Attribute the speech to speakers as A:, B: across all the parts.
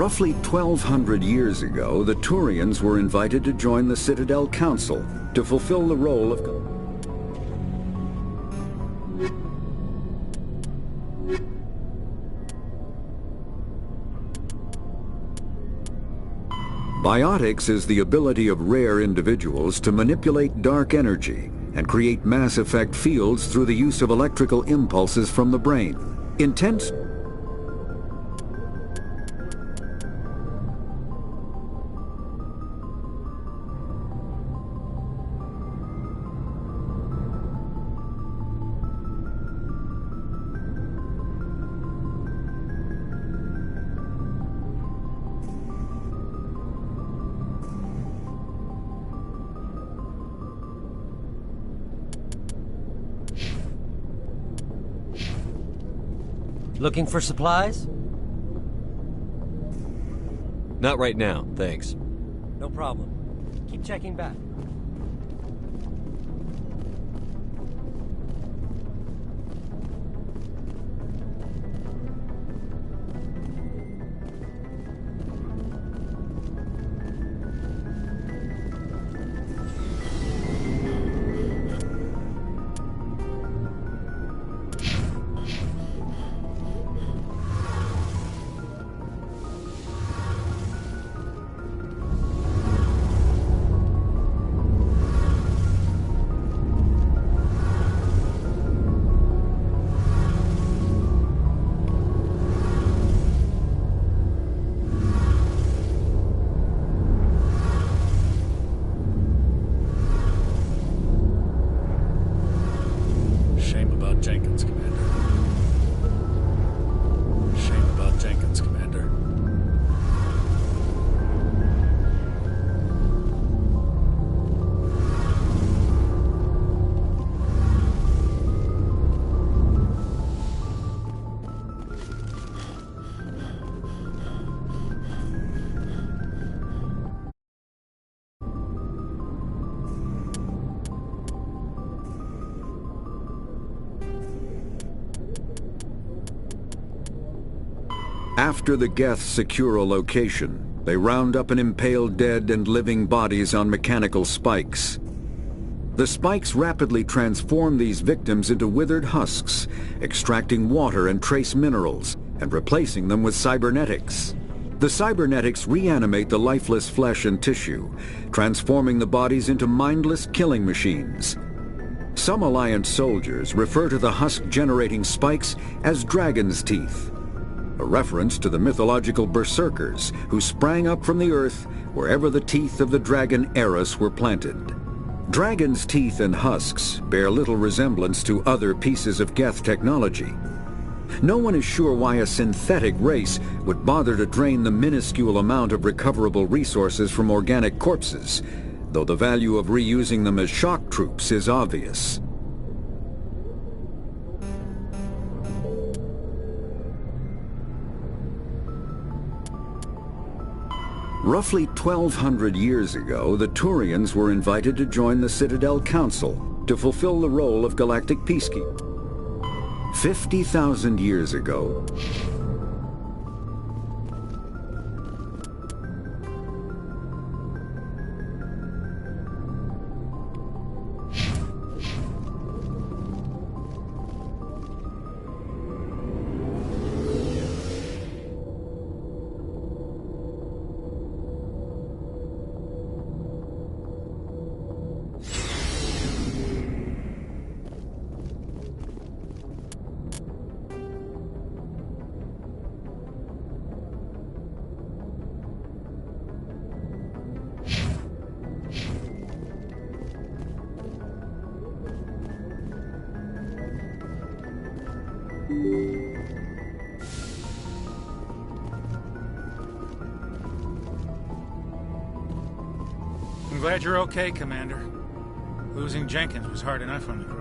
A: Roughly 1,200 years ago, the Turians were invited to join the Citadel Council to fulfill the role of... Biotics is the ability of rare individuals to manipulate dark energy and create mass effect fields through the use of electrical impulses from the brain. Intense...
B: Looking for supplies?
C: Not right now, thanks.
B: No problem. Keep checking back.
D: Jenkins, Commander. Shame about Jenkins, Commander.
A: After the Geth secure a location, they round up and impale dead and living bodies on mechanical spikes. The spikes rapidly transform these victims into withered husks, extracting water and trace minerals, and replacing them with cybernetics. The cybernetics reanimate the lifeless flesh and tissue, transforming the bodies into mindless killing machines. Some Alliance soldiers refer to the husk-generating spikes as dragon's teeth, a reference to the mythological berserkers who sprang up from the earth wherever the teeth of the dragon Eris were planted. Dragon's teeth and husks bear little resemblance to other pieces of Geth technology. No one is sure why a synthetic race would bother to drain the minuscule amount of recoverable resources from organic corpses, though the value of reusing them as shock troops is obvious. Roughly 1,200 years ago, the Turians were invited to join the Citadel Council to fulfill the role of galactic peacekeeper. 50,000 years ago,
D: I'm glad you're okay, Commander. Losing Jenkins was hard enough on the crew.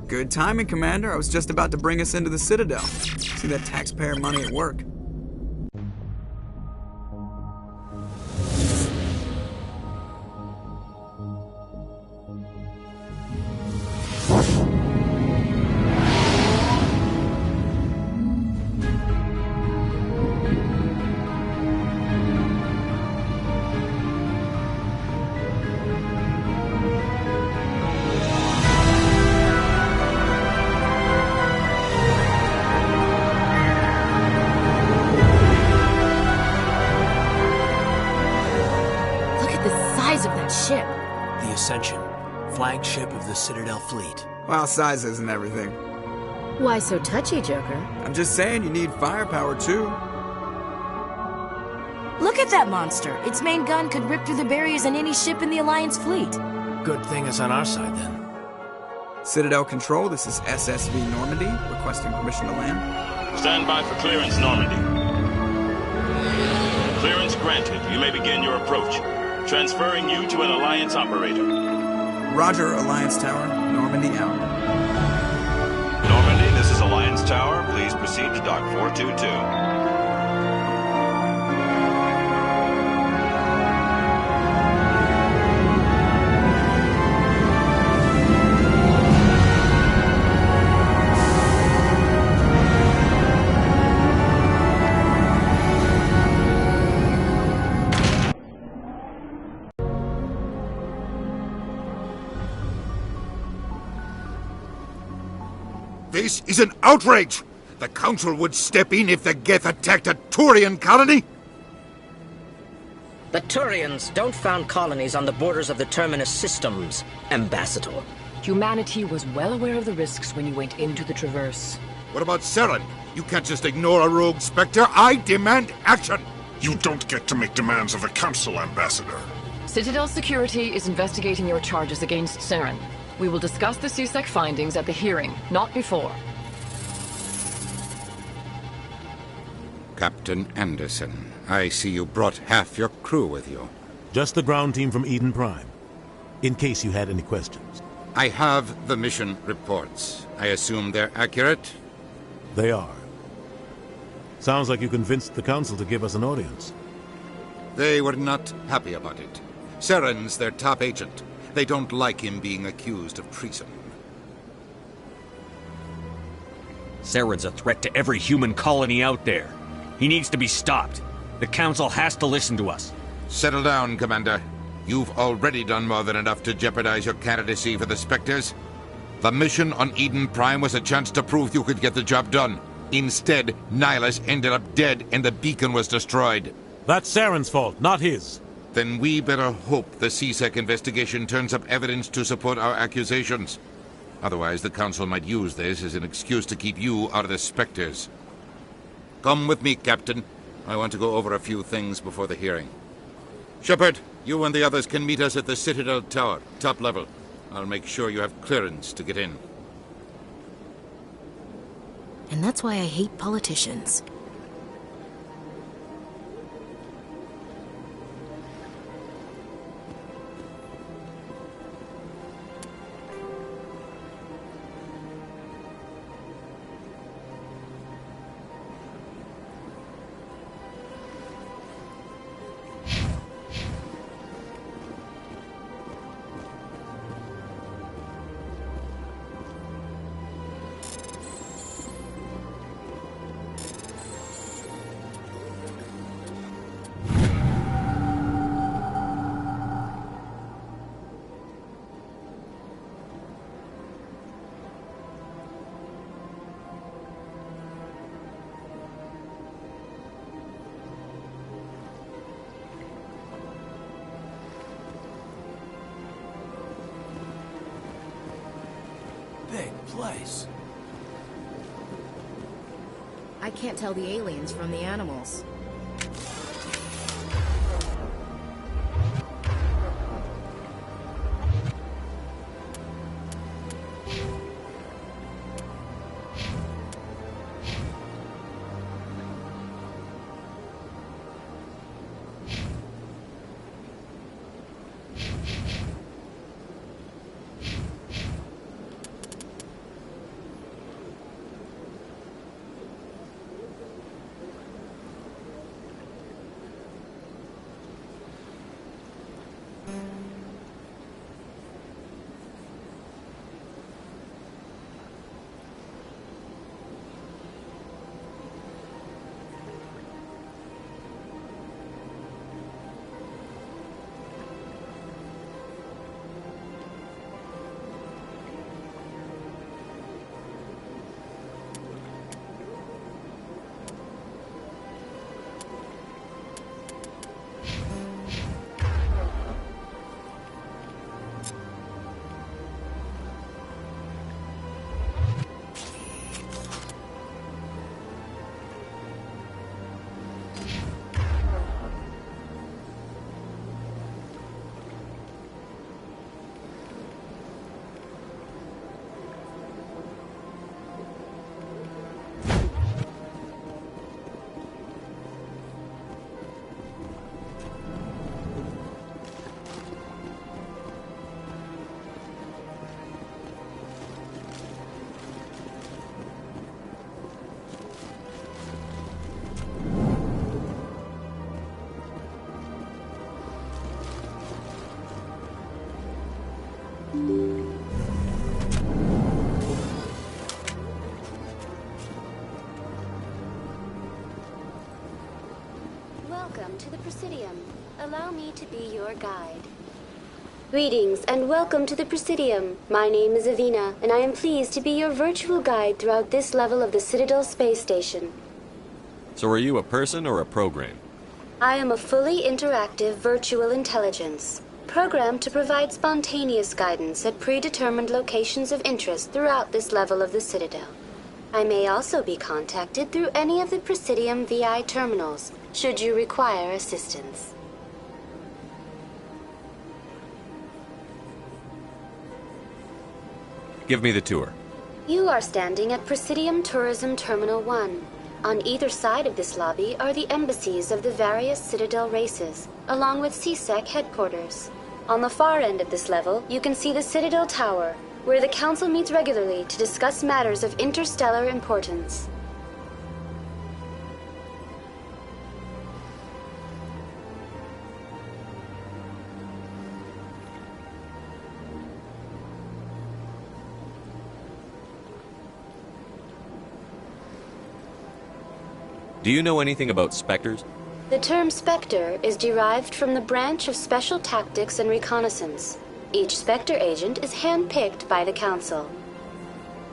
E: Good timing, Commander. I was just about to bring us into the Citadel. See that taxpayer money at work.
F: The Ascension, flagship of the Citadel fleet.
E: Well, size isn't everything.
G: Why so touchy, Joker?
E: I'm just saying you need firepower, too.
H: Look at that monster. Its main gun could rip through the barriers in any ship in the Alliance fleet.
F: Good thing it's on our side, then.
E: Citadel Control, this is SSV Normandy, requesting permission to land.
I: Stand by for clearance, Normandy. Clearance granted. You may begin your approach. Transferring you to an Alliance operator.
E: Roger, Alliance Tower. Normandy out.
I: Normandy, this is Alliance Tower. Please proceed to Dock 422.
J: This is an outrage! The Council would step in if the Geth attacked a Turian colony?
K: The Turians don't found colonies on the borders of the Terminus systems, Ambassador.
L: Humanity was well aware of the risks when you went into the Traverse.
J: What about Saren? You can't just ignore a rogue Spectre. I demand action!
M: You don't get to make demands of the Council, Ambassador.
L: Citadel Security is investigating your charges against Saren. We will discuss the CSEC findings at the hearing, not before.
J: Captain Anderson, I see you brought half your crew with you.
N: Just the ground team from Eden Prime, in case you had any questions.
J: I have the mission reports. I assume they're accurate?
N: They are. Sounds like you convinced the Council to give us an audience.
J: They were not happy about it. Saren's their top agent. They don't like him being accused of treason.
C: Saren's a threat to every human colony out there. He needs to be stopped. The Council has to listen to us.
J: Settle down, Commander. You've already done more than enough to jeopardize your candidacy for the Spectres. The mission on Eden Prime was a chance to prove you could get the job done. Instead, Nihilus ended up dead and the beacon was destroyed.
N: That's Saren's fault, not his.
J: Then we better hope the CSEC investigation turns up evidence to support our accusations. Otherwise, the Council might use this as an excuse to keep you out of the Spectres. Come with me, Captain. I want to go over a few things before the hearing. Shepard, you and the others can meet us at the Citadel Tower, top level. I'll make sure you have clearance to get in.
G: And that's why I hate politicians.
F: Big place.
G: I can't tell the aliens from the animals.
O: Welcome to the Presidium. Allow me to be your guide. Greetings and welcome to the Presidium. My name is Avina, and I am pleased to be your virtual guide throughout this level of the Citadel space station.
C: So are you a person or a program?
O: I am a fully interactive virtual intelligence, programmed to provide spontaneous guidance at predetermined locations of interest throughout this level of the Citadel. I may also be contacted through any of the Presidium VI terminals, should you require assistance.
C: Give me the tour.
O: You are standing at Presidium Tourism Terminal 1. On either side of this lobby are the embassies of the various Citadel races, along with CSEC headquarters. On the far end of this level, you can see the Citadel Tower, where the Council meets regularly to discuss matters of interstellar importance.
C: Do you know anything about Spectres?
O: The term Spectre is derived from the branch of Special Tactics and Reconnaissance. Each Spectre agent is handpicked by the Council.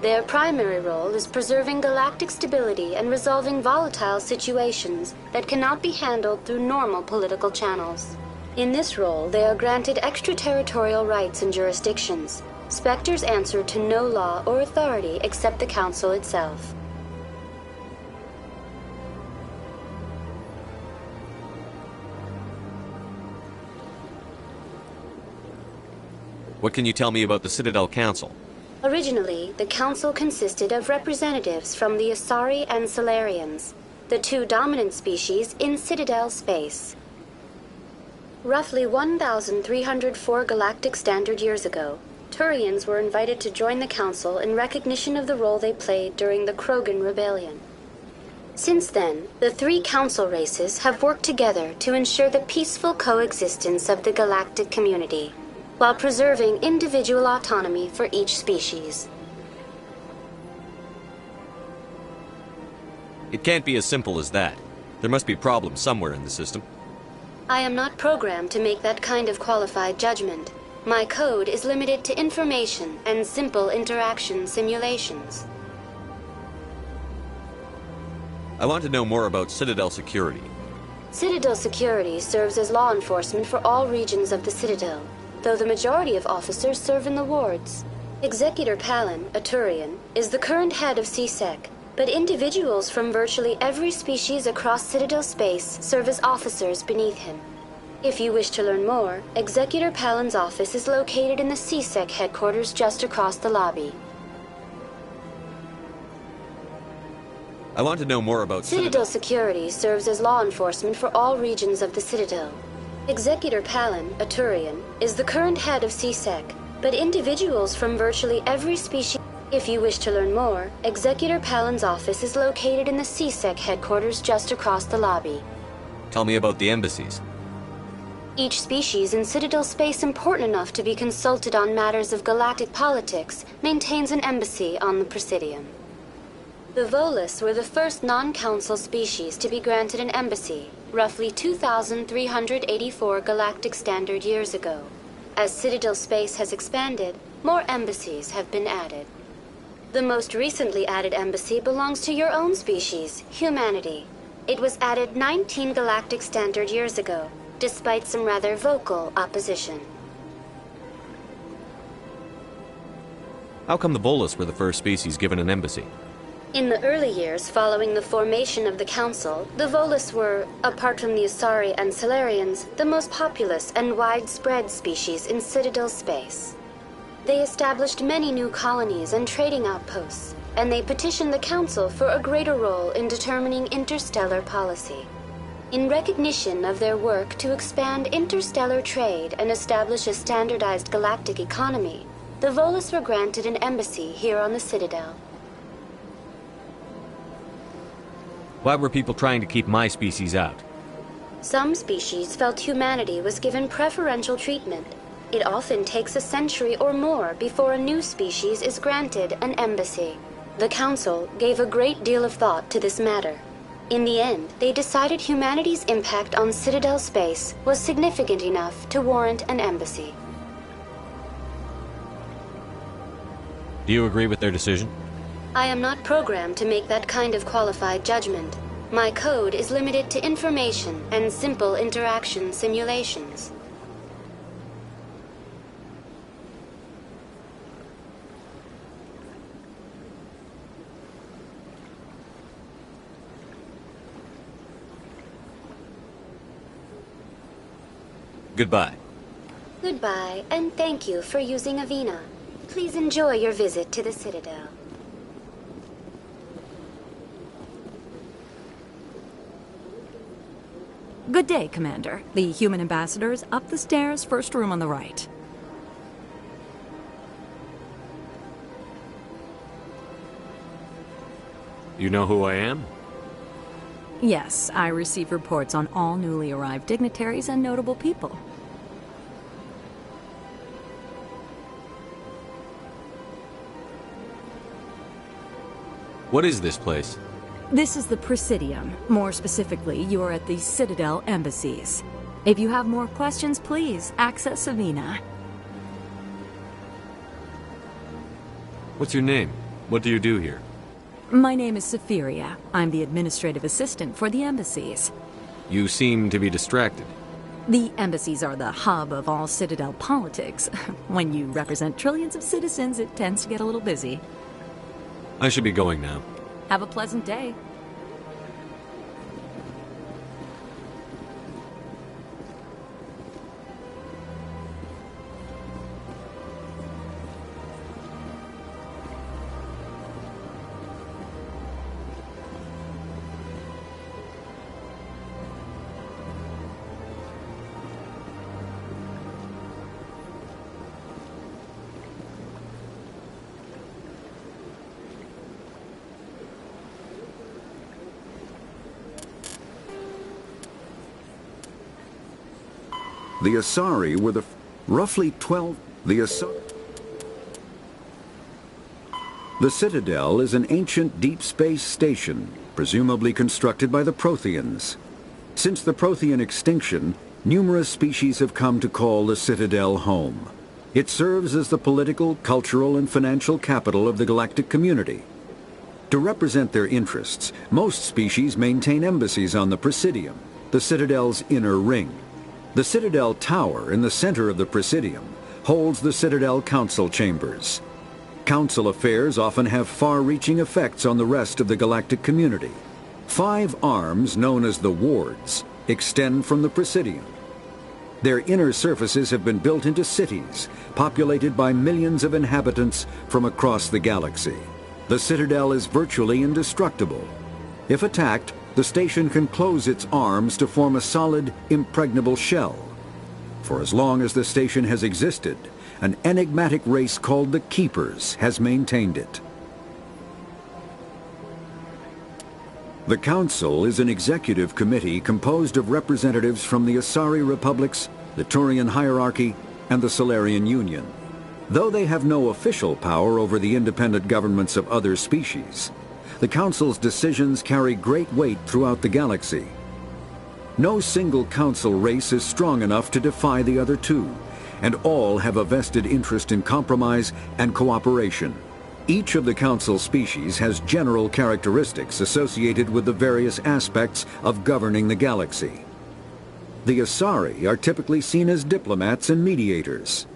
O: Their primary role is preserving galactic stability and resolving volatile situations that cannot be handled through normal political channels. In this role, they are granted extraterritorial rights and jurisdictions. Spectres answer to no law or authority except the Council itself.
C: What can you tell me about the Citadel Council?
O: Originally, the council consisted of representatives from the Asari and Solarians, the two dominant species in Citadel space. Roughly 1,304 galactic standard years ago, Turians were invited to join the council in recognition of the role they played during the Krogan Rebellion. Since then, the three council races have worked together to ensure the peaceful coexistence of the galactic community, while preserving individual autonomy for each species.
C: It can't be as simple as that. There must be problems somewhere in the system.
O: I am not programmed to make that kind of qualified judgment. My code is limited to information and simple interaction simulations.
C: I want to know more about Citadel security.
O: Citadel security serves as law enforcement for all regions of the Citadel, though the majority of officers serve in the wards. Executor Palin, a Turian, is the current head of CSEC, but individuals from virtually every species across Citadel space serve as officers beneath him. If you wish to learn more, Executor Palin's office is located in the CSEC headquarters just across the lobby.
C: I want to know more about
O: Citadel security serves as law enforcement for all regions of the Citadel. Executor Palin, a Turian, is the current head of CSEC, but individuals from virtually every species... If you wish to learn more, Executor Palin's office is located in the CSEC headquarters just across the lobby.
C: Tell me about the embassies.
O: Each species in Citadel space important enough to be consulted on matters of galactic politics maintains an embassy on the Presidium. The Volus were the first non-council species to be granted an embassy, roughly 2,384 galactic standard years ago. As Citadel space has expanded, more embassies have been added. The most recently added embassy belongs to your own species, humanity. It was added 19 galactic standard years ago, despite some rather vocal opposition.
C: How come the Volus were the first species given an embassy?
O: In the early years following the formation of the Council, the Volus were, apart from the Asari and Solarians, the most populous and widespread species in Citadel space. They established many new colonies and trading outposts, and they petitioned the Council for a greater role in determining interstellar policy. In recognition of their work to expand interstellar trade and establish a standardized galactic economy, the Volus were granted an embassy here on the Citadel.
C: Why were people trying to keep my species out?
O: Some species felt humanity was given preferential treatment. It often takes a century or more before a new species is granted an embassy. The Council gave a great deal of thought to this matter. In the end, they decided humanity's impact on Citadel space was significant enough to warrant an embassy.
C: Do you agree with their decision?
O: I am not programmed to make that kind of qualified judgment. My code is limited to information and simple interaction simulations.
C: Goodbye.
O: Goodbye, and thank you for using Avina. Please enjoy your visit to the Citadel.
P: Good day, Commander. The human ambassador is up the stairs, first room on the right.
C: You know who I am?
P: Yes, I receive reports on all newly arrived dignitaries and notable people.
C: What is this place?
P: This is the Presidium. More specifically, you are at the Citadel embassies. If you have more questions, please access Avina.
C: What's your name? What do you do here?
P: My name is Saphiria. I'm the administrative assistant for the embassies.
C: You seem to be distracted.
P: The embassies are the hub of all Citadel politics. When you represent trillions of citizens, it tends to get a little busy.
C: I should be going now.
P: Have a pleasant day.
A: The Asari were roughly 12... The Citadel is an ancient deep space station, presumably constructed by the Protheans. Since the Prothean extinction, numerous species have come to call the Citadel home. It serves as the political, cultural, and financial capital of the galactic community. To represent their interests, most species maintain embassies on the Presidium, the Citadel's inner ring. The Citadel Tower in the center of the Presidium holds the Citadel Council Chambers. Council affairs often have far-reaching effects on the rest of the galactic community. 5 arms, known as the Wards, extend from the Presidium. Their inner surfaces have been built into cities, populated by millions of inhabitants from across the galaxy. The Citadel is virtually indestructible. If attacked, the station can close its arms to form a solid, impregnable shell. For as long as the station has existed, an enigmatic race called the Keepers has maintained it. The Council is an executive committee composed of representatives from the Asari Republics, the Turian Hierarchy, and the Solarian Union. Though they have no official power over the independent governments of other species, the Council's decisions carry great weight throughout the galaxy. No single Council race is strong enough to defy the other two, and all have a vested interest in compromise and cooperation. Each of the Council species has general characteristics associated with the various aspects of governing the galaxy. The Asari are typically seen as diplomats and mediators.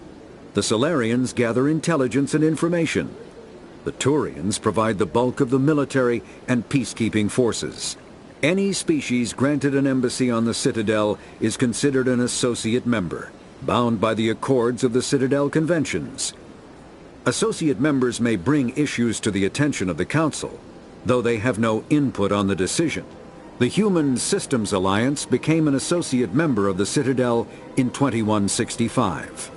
A: The Solarians gather intelligence and information. The Turians provide the bulk of the military and peacekeeping forces. Any species granted an embassy on the Citadel is considered an associate member, bound by the accords of the Citadel Conventions. Associate members may bring issues to the attention of the Council, though they have no input on the decision. The Human Systems Alliance became an associate member of the Citadel in 2165.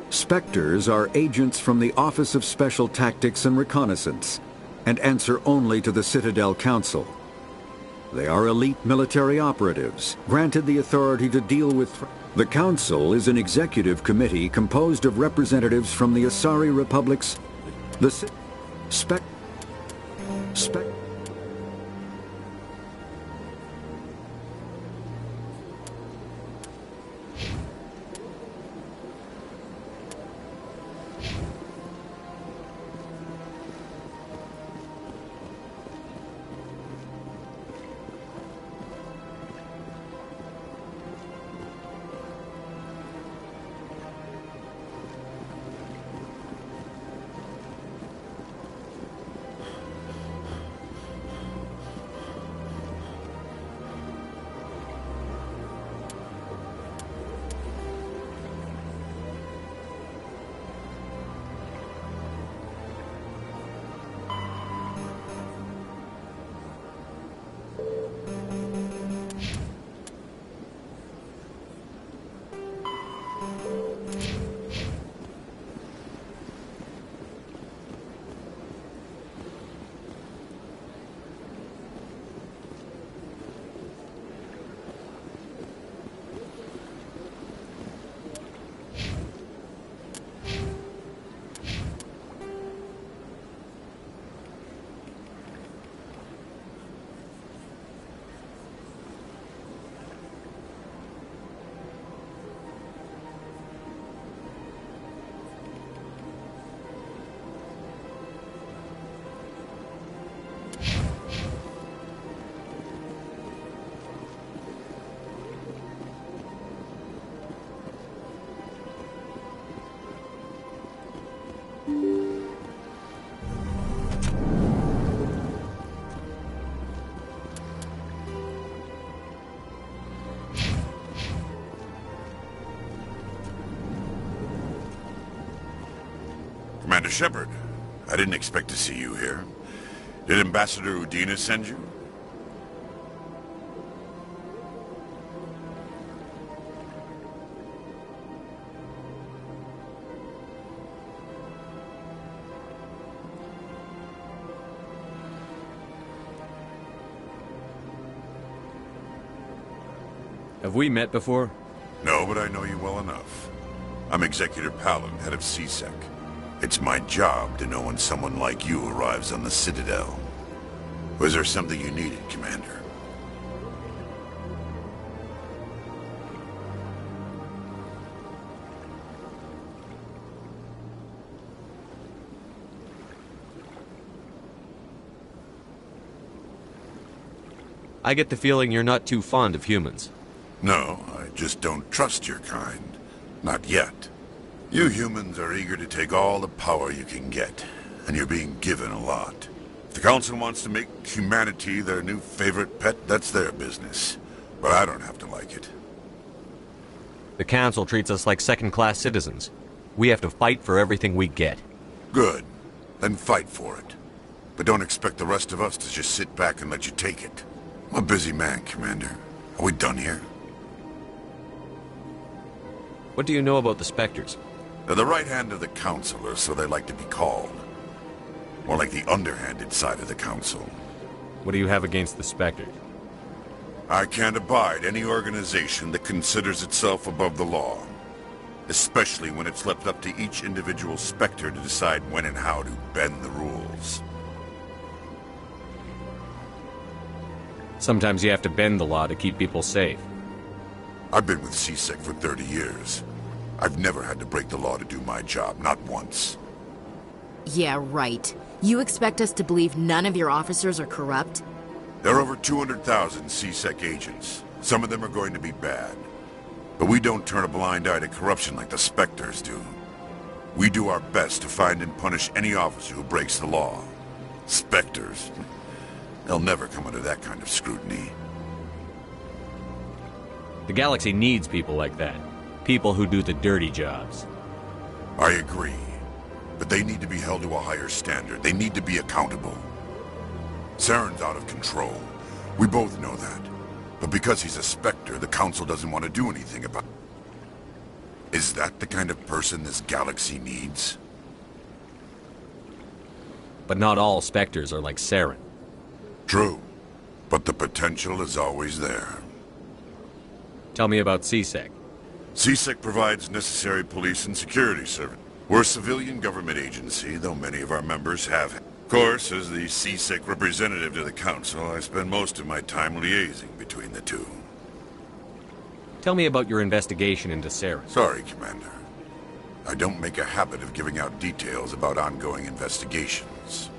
A: Spectres are agents from the Office of Special Tactics and Reconnaissance, and answer only to the Citadel Council. They are elite military operatives, granted the authority to deal with... The Council is an executive committee composed of representatives from the Asari Republics, the
M: Commander Shepard, I didn't expect to see you here. Did Ambassador Udina send you?
C: Have we met before?
M: No, but I know you well enough. I'm Executor Palin, head of CSEC. It's my job to know when someone like you arrives on the Citadel. Was there something you needed, Commander?
C: I get the feeling you're not too fond of humans.
M: No, I just don't trust your kind. Not yet. You humans are eager to take all the power you can get, and you're being given a lot. If the Council wants to make humanity their new favorite pet, that's their business. But I don't have to like it.
C: The Council treats us like second-class citizens. We have to fight for everything we get.
M: Good. Then fight for it. But don't expect the rest of us to just sit back and let you take it. I'm a busy man, Commander. Are we done here?
C: What do you know about the Spectres?
M: They're the right hand of the Council, or so they like to be called. More like the underhanded side of the Council.
C: What do you have against the Spectres?
M: I can't abide any organization that considers itself above the law. Especially when it's left up to each individual Spectre to decide when and how to bend the rules.
C: Sometimes you have to bend the law to keep people safe.
M: I've been with CSEC for 30 years. I've never had to break the law to do my job, not once.
G: Yeah, right. You expect us to believe none of your officers are corrupt?
M: There are over 200,000 CSEC agents. Some of them are going to be bad. But we don't turn a blind eye to corruption like the Spectres do. We do our best to find and punish any officer who breaks the law. Spectres? They'll never come under that kind of scrutiny.
C: The galaxy needs people like that. People who do the dirty jobs.
M: I agree. But they need to be held to a higher standard. They need to be accountable. Saren's out of control. We both know that. But because he's a Spectre, the Council doesn't want to do anything about it. Is that the kind of person this galaxy needs?
C: But not all Spectres are like Saren.
M: True. But the potential is always there.
C: Tell me about CSEC.
M: CSEC provides necessary police and security service. We're a civilian government agency, though many of our members have. Of course, as the CSEC representative to the Council, I spend most of my time liaising between the two.
C: Tell me about your investigation into Saren.
M: Sorry, Commander. I don't make a habit of giving out details about ongoing investigations.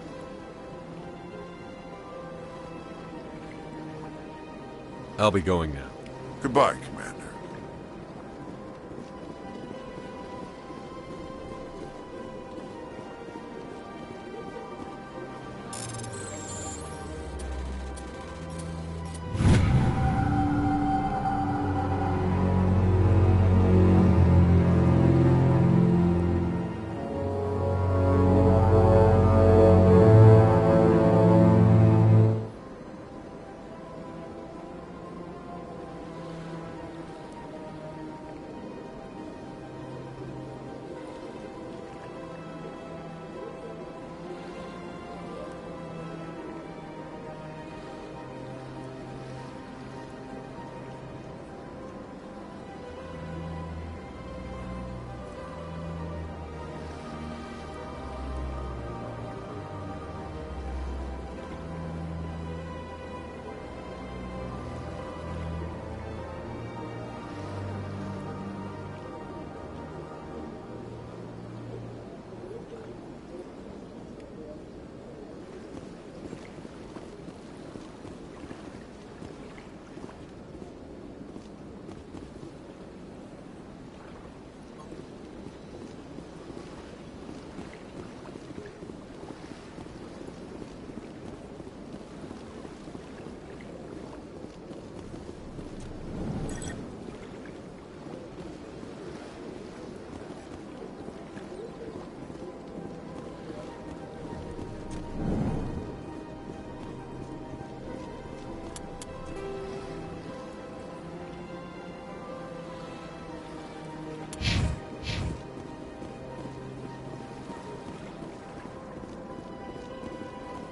C: I'll be going now.
M: Goodbye, Commander.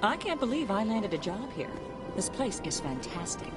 Q: I can't believe I landed a job here. This place is fantastic.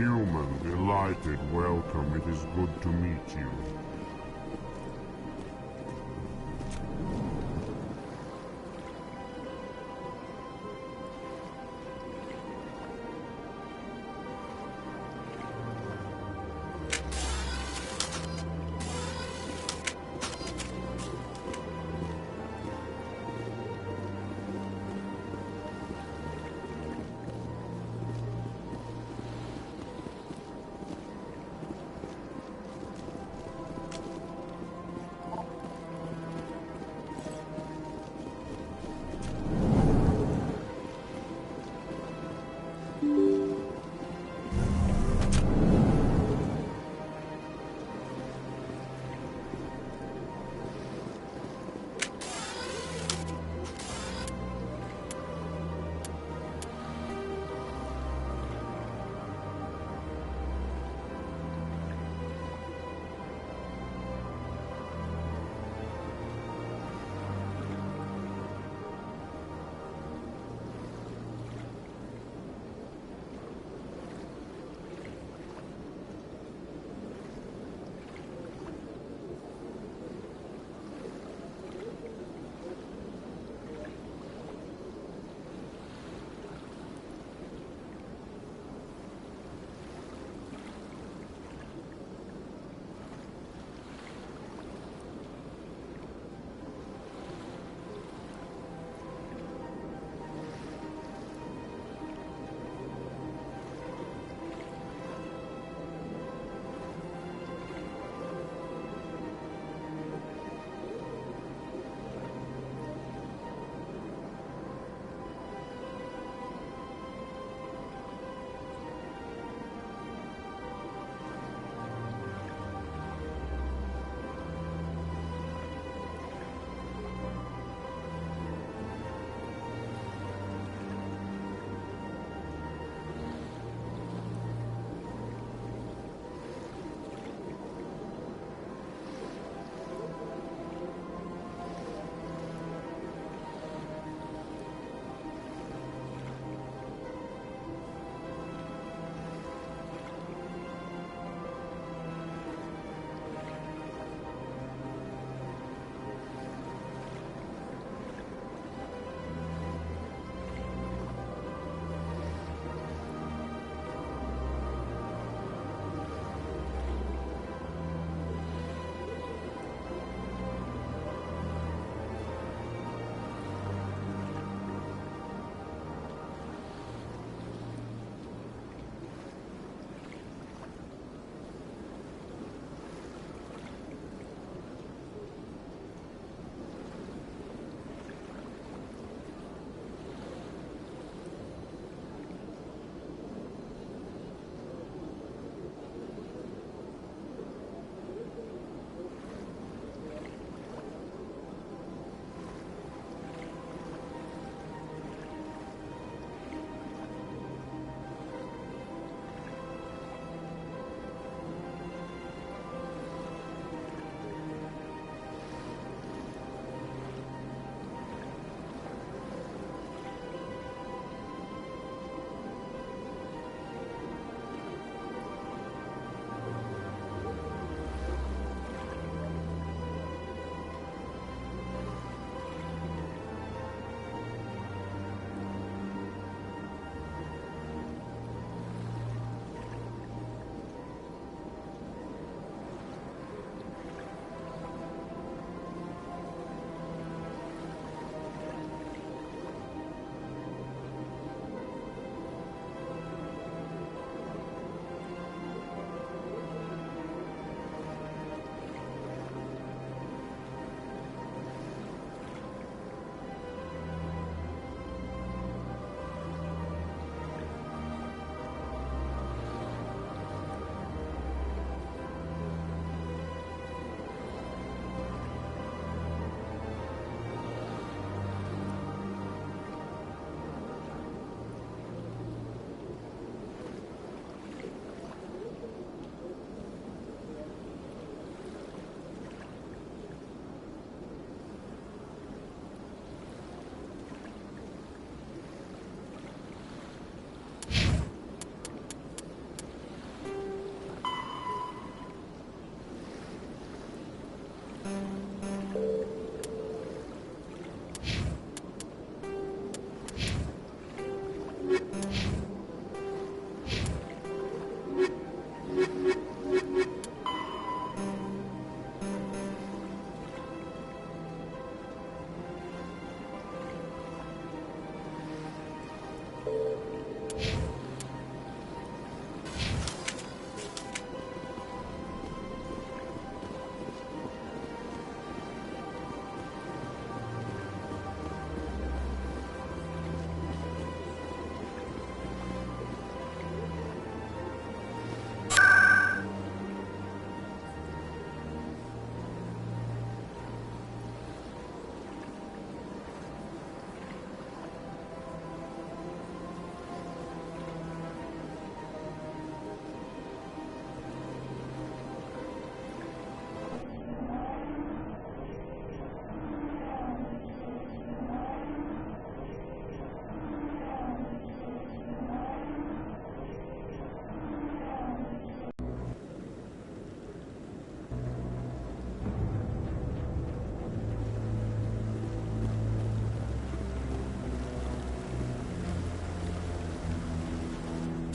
R: Human, delighted, welcome. It is good to meet you.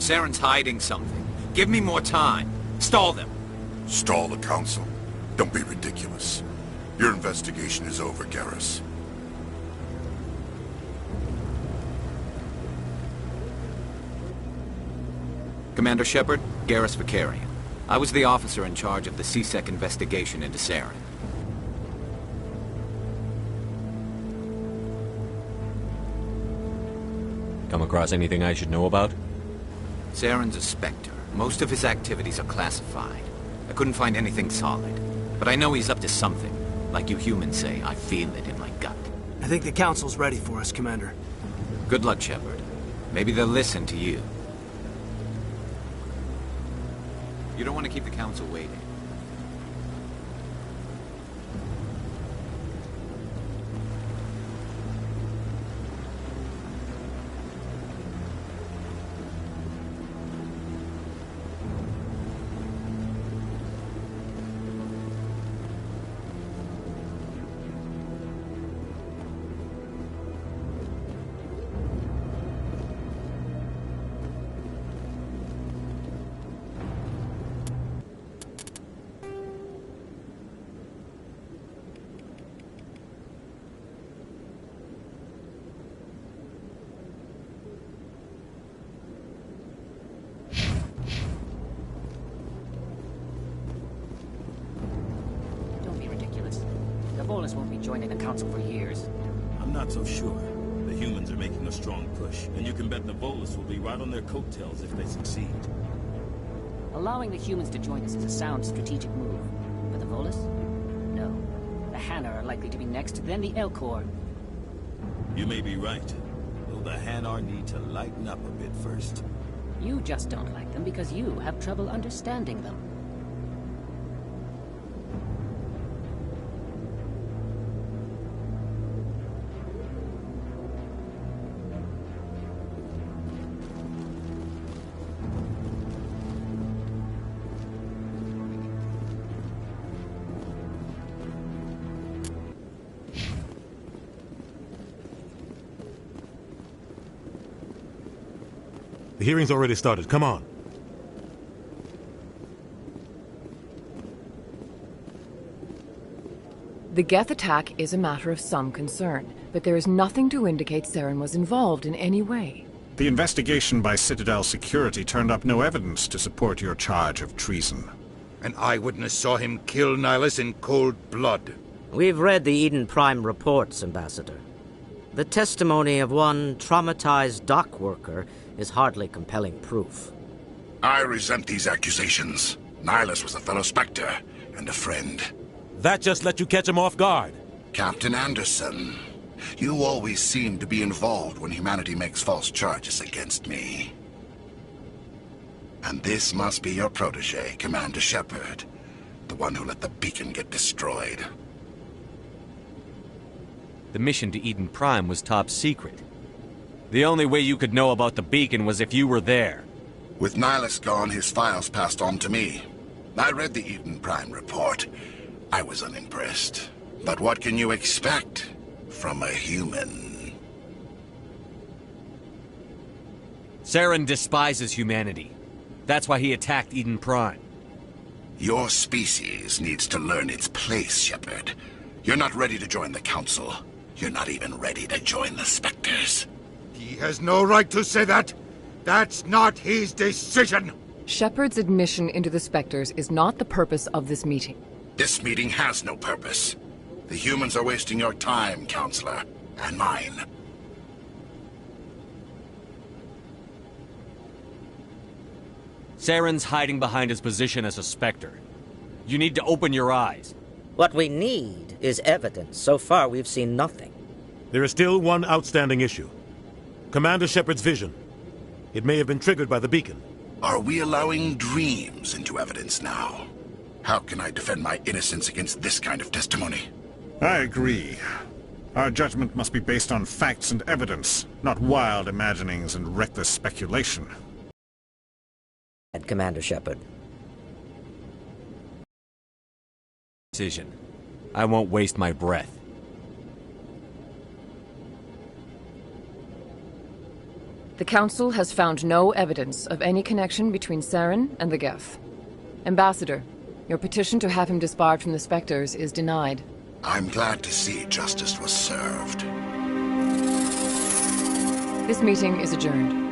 S: Saren's hiding something. Give me more time. Stall them.
M: Stall the council? Don't be ridiculous. Your investigation is over, Garrus.
S: Commander Shepard, Garrus Vicarian. I was the officer in charge of the C-Sec investigation into Saren.
C: Come across anything I should know about?
S: Saren's a Spectre. Most of his activities are classified. I couldn't find anything solid. But I know he's up to something. Like you humans say, I feel it in my gut.
F: I think the Council's ready for us, Commander.
S: Good luck, Shepard. Maybe they'll listen to you. You don't want to keep the Council waiting.
T: Won't be joining the Council for years.
I: I'm not so sure. The humans are making a strong push, and you can bet the Volus will be right on their coattails if they succeed.
T: Allowing the humans to join us is a sound strategic move. But the Volus? No. The Hanna are likely to be next, then the Elcor.
I: You may be right, though the Hanar need to lighten up a bit first.
T: You just don't like them because you have trouble understanding them.
N: The hearing's already started. Come on.
L: The Geth attack is a matter of some concern, but there is nothing to indicate Saren was involved in any way.
D: The investigation by Citadel Security turned up no evidence to support your charge of treason.
J: An eyewitness saw him kill Nihilus in cold blood.
K: We've read the Eden Prime reports, Ambassador. The testimony of one traumatized dock worker is hardly compelling proof.
M: I resent these accusations. Nihilus was a fellow Spectre and a friend.
N: That just let you catch him off guard.
M: Captain Anderson, you always seem to be involved when humanity makes false charges against me. And this must be your protege, Commander Shepard, the one who let the beacon get destroyed.
C: The mission to Eden Prime was top secret. The only way you could know about the beacon was if you were there.
M: With Nihilus gone, his files passed on to me. I read the Eden Prime report. I was unimpressed. But what can you expect from a human?
C: Saren despises humanity. That's why he attacked Eden Prime.
M: Your species needs to learn its place, Shepard. You're not ready to join the Council. You're not even ready to join the Spectres.
J: He has no right to say that. That's not his decision.
L: Shepard's admission into the Spectres is not the purpose of this meeting.
M: This meeting has no purpose. The humans are wasting your time, Counselor, and mine.
C: Saren's hiding behind his position as a Spectre. You need to open your eyes.
K: What we need is evidence. So far, we've seen nothing.
N: There is still one outstanding issue. Commander Shepard's vision. It may have been triggered by the beacon.
M: Are we allowing dreams into evidence now? How can I defend my innocence against this kind of testimony?
D: I agree. Our judgment must be based on facts and evidence, not wild imaginings and reckless speculation.
K: And Commander Shepard.
C: Decision. I won't waste my breath.
L: The Council has found no evidence of any connection between Saren and the Geth. Ambassador, your petition to have him disbarred from the Spectres is denied.
U: I'm glad to see justice was served.
L: This meeting is adjourned.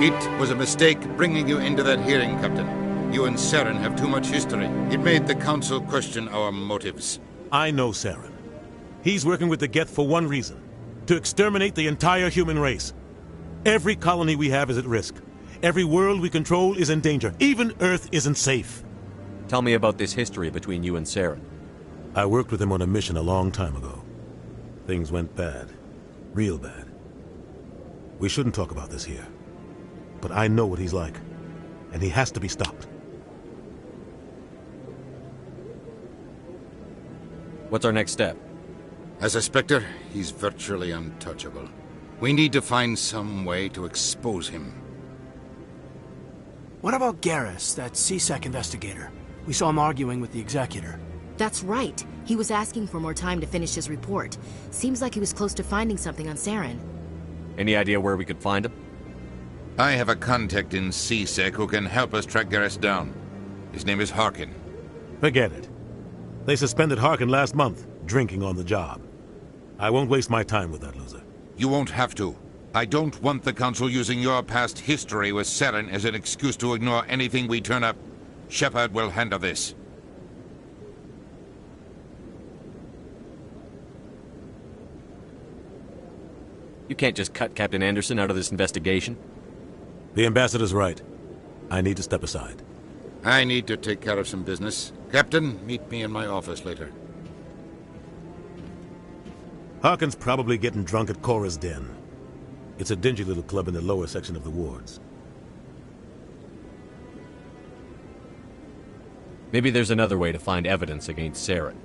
J: It was a mistake bringing you into that hearing, Captain. You and Saren have too much history. It made the Council question our motives.
N: I know Saren. He's working with the Geth for one reason: to exterminate the entire human race. Every colony we have is at risk. Every world we control is in danger. Even Earth isn't safe.
C: Tell me about this history between you and Saren.
N: I worked with him on a mission a long time ago. Things went bad. Real bad. We shouldn't talk about this here. But I know what he's like, and he has to be stopped.
C: What's our next step?
J: As a Spectre, he's virtually untouchable. We need to find some way to expose him.
F: What about Garrus, that CSEC investigator? We saw him arguing with the Executor.
G: That's right. He was asking for more time to finish his report. Seems like he was close to finding something on Saren.
C: Any idea where we could find him?
J: I have a contact in CSEC who can help us track Garrus down. His name is Harkin.
N: Forget it. They suspended Harkin last month, drinking on the job. I won't waste my time with that loser.
J: You won't have to. I don't want the Council using your past history with Saren as an excuse to ignore anything we turn up. Shepard will handle this.
C: You can't just cut Captain Anderson out of this investigation.
N: The Ambassador's right. I need to step aside.
J: I need to take care of some business. Captain, meet me in my office later.
N: Harkin's probably getting drunk at Cora's Den. It's a dingy little club in the lower section of the wards.
C: Maybe there's another way to find evidence against Saren.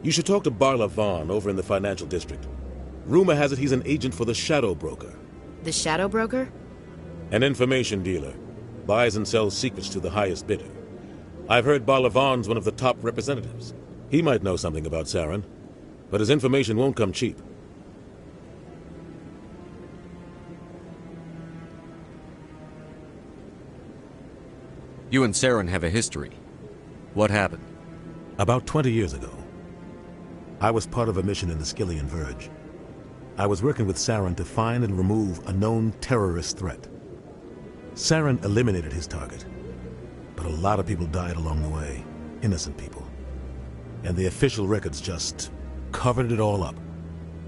N: You should talk to Barla Vaughn over in the financial district. Rumor has it he's an agent for the Shadow Broker.
G: The Shadow Broker?
N: An information dealer. Buys and sells secrets to the highest bidder. I've heard Barla Vaughn's one of the top representatives. He might know something about Saren, but his information won't come cheap.
C: You and Saren have a history. What happened?
N: About 20 years ago, I was part of a mission in the Skillian Verge. I was working with Saren to find and remove a known terrorist threat. Saren eliminated his target, but a lot of people died along the way, innocent people. And the official records just covered it all up.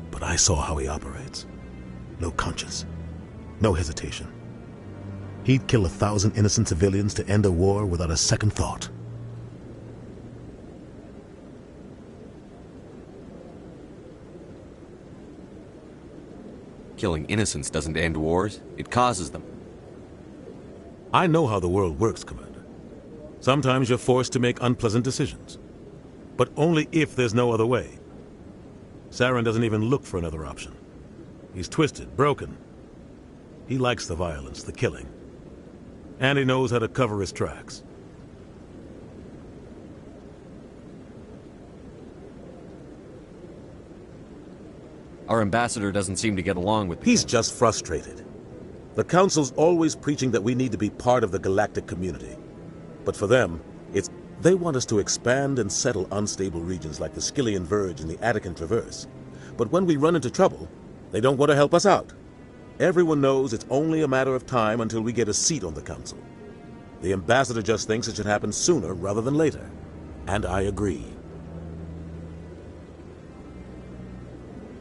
N: But I saw how he operates. No conscience, no hesitation. He'd kill 1,000 innocent civilians to end a war without a second thought.
C: Killing innocents doesn't end wars, it causes them.
N: I know how the world works, Commander. Sometimes you're forced to make unpleasant decisions. But only if there's no other way. Saren doesn't even look for another option. He's twisted, broken. He likes the violence, the killing. And he knows how to cover his tracks.
C: Our ambassador doesn't seem to get along with
N: He's just frustrated. The Council's always preaching that we need to be part of the galactic community. But for them, they want us to expand and settle unstable regions like the Skillian Verge and the Attican Traverse. But when we run into trouble, they don't want to help us out. Everyone knows it's only a matter of time until we get a seat on the Council. The ambassador just thinks it should happen sooner rather than later. And I agree.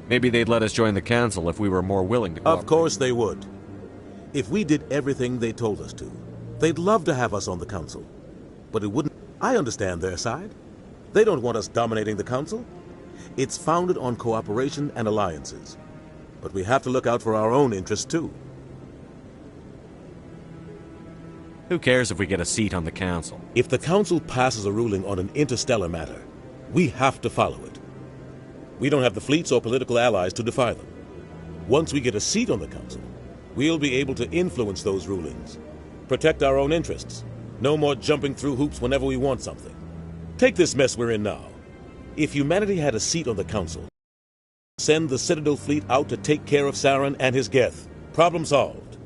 C: Maybe they'd let us join the Council if we were more willing to cooperate.
N: Of course they would. If we did everything they told us to, they'd love to have us on the Council. But it wouldn't... I understand their side. They don't want us dominating the Council. It's founded on cooperation and alliances. But we have to look out for our own interests, too.
C: Who cares if we get a seat on the Council?
N: If the Council passes a ruling on an interstellar matter, we have to follow it. We don't have the fleets or political allies to defy them. Once we get a seat on the Council, we'll be able to influence those rulings. Protect our own interests. No more jumping through hoops whenever we want something. Take this mess we're in now. If humanity had a seat on the Council, send the Citadel fleet out to take care of Saren and his Geth. Problem solved.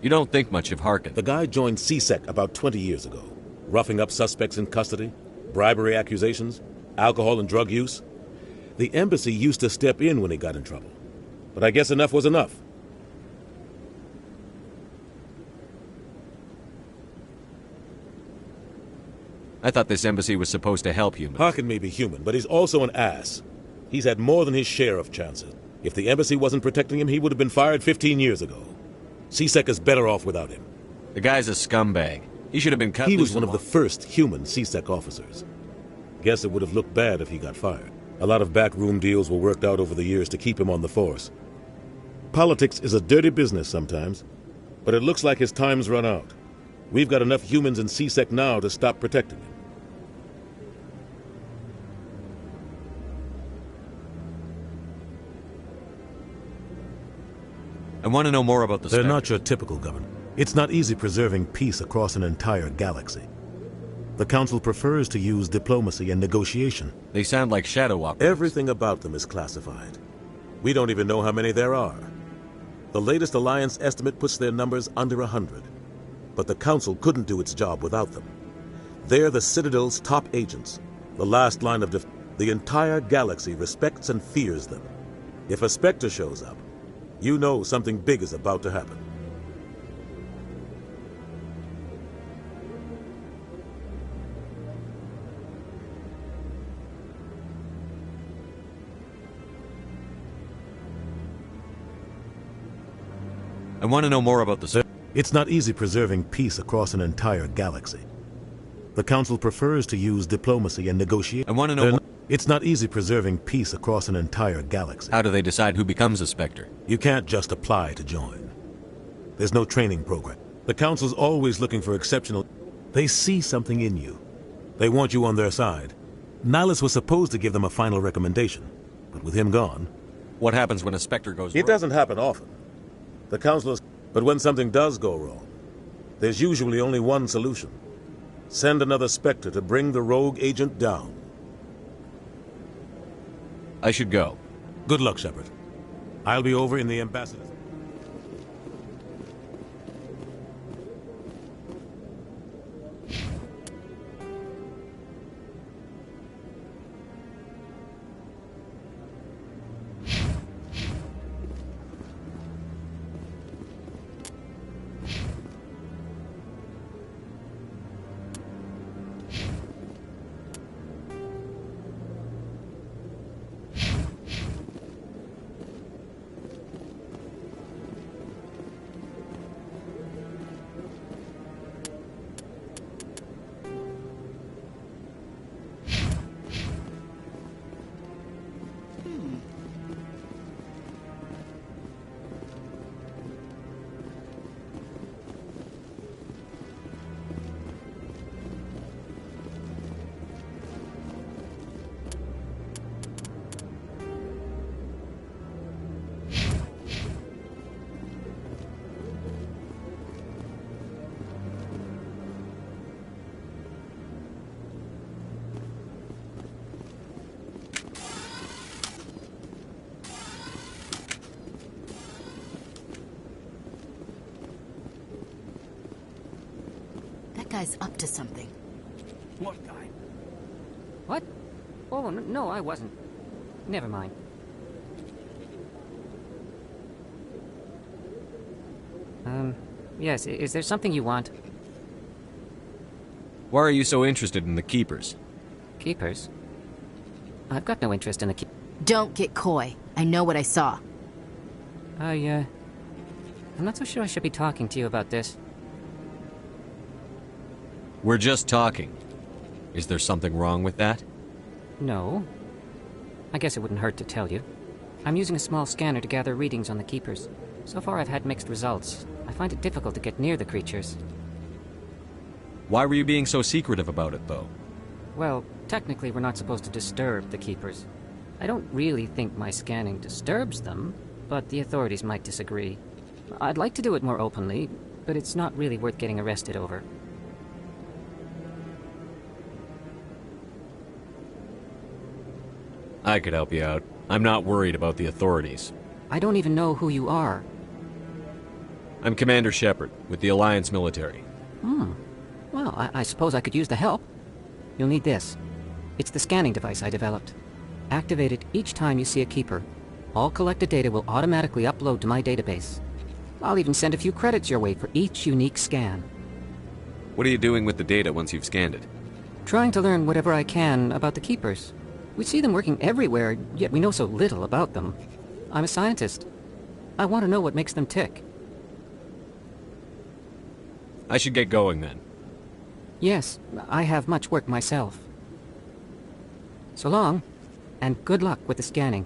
C: You don't think much of Harkin.
N: The guy joined C-Sec about 20 years ago. Roughing up suspects in custody, bribery accusations, alcohol and drug use. The embassy used to step in when he got in trouble. But I guess enough was enough.
C: I thought this embassy was supposed to help humans.
N: Harkin may be human, but he's also an ass. He's had more than his share of chances. If the embassy wasn't protecting him, he would have been fired 15 years ago. C-Sec is better off without him.
C: The guy's a scumbag. He should have been cut loose.
N: He was one of the first human C-Sec officers. Guess it would have looked bad if he got fired. A lot of backroom deals were worked out over the years to keep him on the force. Politics is a dirty business sometimes, but it looks like his time's run out. We've got enough humans in C-Sec now to stop protecting him.
C: I want to know more about the
N: They're
C: Spectre.
N: not your typical government. It's not easy preserving peace across an entire galaxy. The Council prefers to use diplomacy and negotiation.
C: They sound like shadow operators.
N: Everything about them is classified. We don't even know how many there are. The latest Alliance estimate puts their numbers under 100. But the Council couldn't do its job without them. They're the Citadel's top agents, the last line of defense. The entire galaxy respects and fears them. If a Spectre shows up, you know something big is about to happen.
C: I want to know more about the...
N: It's not easy preserving peace across an entire galaxy. The Council prefers to use diplomacy and negotiation.
C: I want to know...
N: It's not easy preserving peace across an entire galaxy.
C: How do they decide who becomes a Spectre?
N: You can't just apply to join. There's no training program. The Council's always looking for exceptional... They see something in you. They want you on their side. Nihilus was supposed to give them a final recommendation, but with him gone...
C: What happens when a Spectre goes wrong?
N: It doesn't happen often. The Council is... But when something does go wrong, there's usually only one solution. Send another Spectre to bring the rogue agent down.
C: I should go.
N: Good luck, Shepard. I'll be over in the ambassador's...
G: Guy's up to something.
F: What guy?
T: What? Oh, no, I wasn't. Never mind. Yes, is there something you want?
C: Why are you so interested in the Keepers?
T: Keepers? I've got no interest in the
G: Don't get coy. I know what I saw.
T: I'm not so sure I should be talking to you about this.
C: We're just talking. Is there something wrong with that?
T: No. I guess it wouldn't hurt to tell you. I'm using a small scanner to gather readings on the Keepers. So far I've had mixed results. I find it difficult to get near the creatures.
C: Why were you being so secretive about it, though?
T: Well, technically we're not supposed to disturb the Keepers. I don't really think my scanning disturbs them, but the authorities might disagree. I'd like to do it more openly, but it's not really worth getting arrested over.
C: I could help you out. I'm not worried about the authorities.
T: I don't even know who you are.
C: I'm Commander Shepard, with the Alliance military.
T: Well, I suppose I could use the help. You'll need this. It's the scanning device I developed. Activate it each time you see a keeper. All collected data will automatically upload to my database. I'll even send a few credits your way for each unique scan.
C: What are you doing with the data once you've scanned it?
T: Trying to learn whatever I can about the keepers. We see them working everywhere, yet we know so little about them. I'm a scientist. I want to know what makes them tick.
C: I should get going then.
T: Yes, I have much work myself. So long, and good luck with the scanning.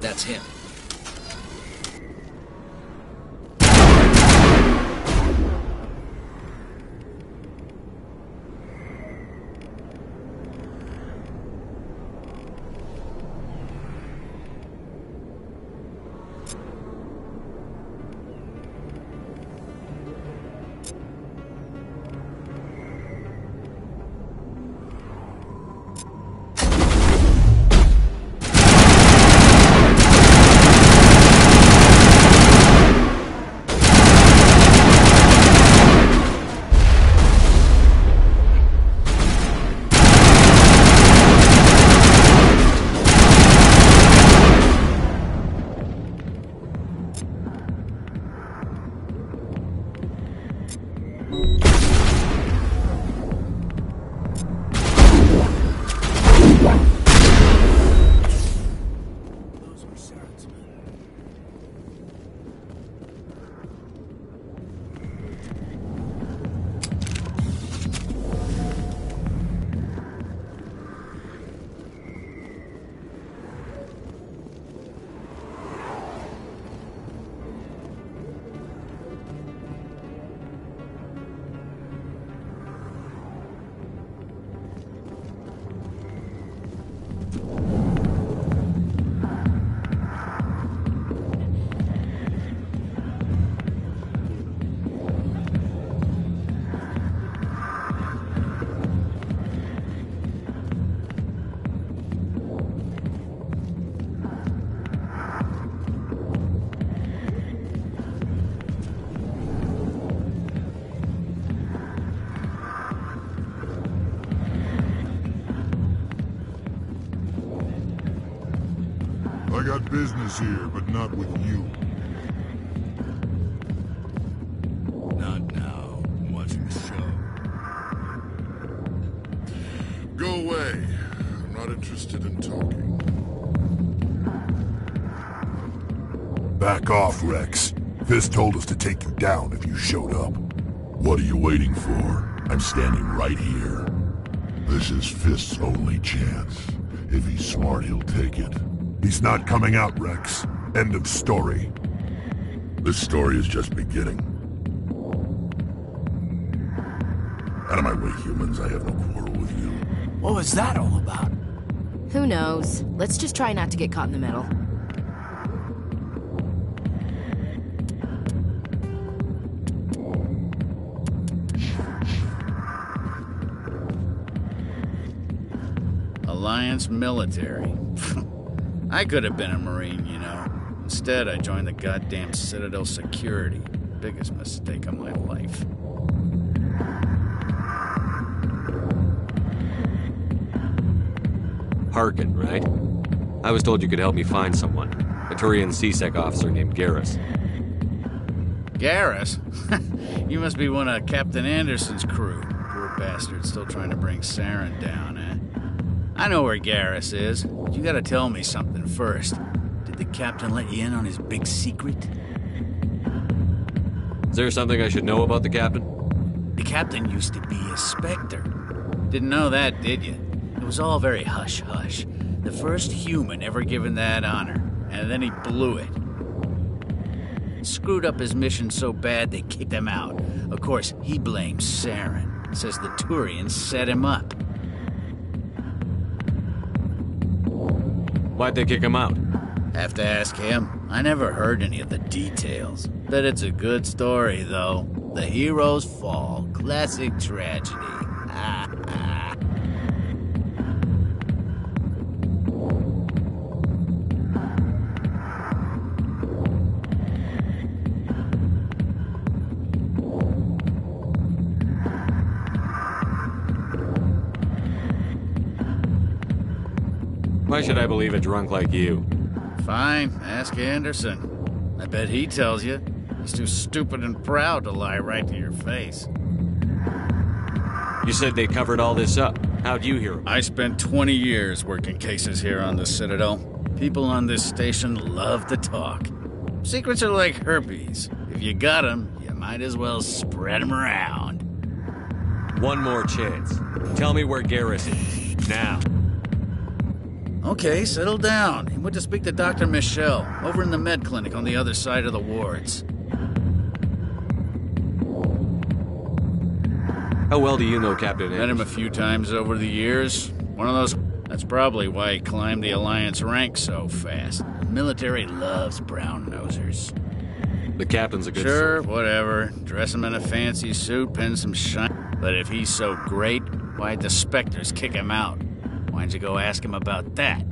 B: That's him.
R: I got business here, but not with you.
U: Not now. I'm watching the show. Go away. I'm not interested in talking.
M: Back off, Rex. Fist told us to take you down if you showed up. What are you waiting for? I'm standing right here. This is Fist's only chance. If he's smart, he'll take it. He's not coming out, Rex. End of story. This story is just beginning. Out of my way, humans. I have no quarrel with you.
F: What was that all about?
G: Who knows? Let's just try not to get caught in the middle.
B: Alliance military. I could have been a Marine, you know. Instead, I joined the goddamn Citadel security. Biggest mistake of my life.
C: Harkin, right? I was told you could help me find someone. A Turian C-Sec officer named Garrus.
B: Garrus? You must be one of Captain Anderson's crew. Poor bastard still trying to bring Saren down, eh? I know where Garrus is. You gotta tell me something first. Did the captain let you in on his big secret?
C: Is there something I should know about the captain?
B: The captain used to be a Spectre. Didn't know that, did you? It was all very hush-hush. The first human ever given that honor, and then he blew it. Screwed up his mission so bad they kicked him out. Of course, he blames Saren. Says the Turians set him up.
C: Why'd they kick him out?
B: Have to ask him. I never heard any of the details. Bet it's a good story, though. The hero's fall. Classic tragedy.
C: Why should I believe a drunk like you?
B: Fine, ask Anderson. I bet he tells you. He's too stupid and proud to lie right to your face.
C: You said they covered all this up. How'd you hear about it?
B: I spent 20 years working cases here on the Citadel. People on this station love to talk. Secrets are like herpes. If you got them, you might as well spread them around.
C: One more chance. Tell me where Garrus is. Now.
B: Okay, settle down. He went to speak to Dr. Michelle, over in the med clinic on the other side of the wards.
C: How well do you know Captain
B: Met him a few times over the years. One of those... That's probably why he climbed the Alliance ranks so fast. The military loves brown-nosers.
C: The captain's a good
B: Sure, whatever. Dress him in a fancy suit, pin some shine. But if he's so great, why'd the Spectres kick him out? Why'd you go ask him about that?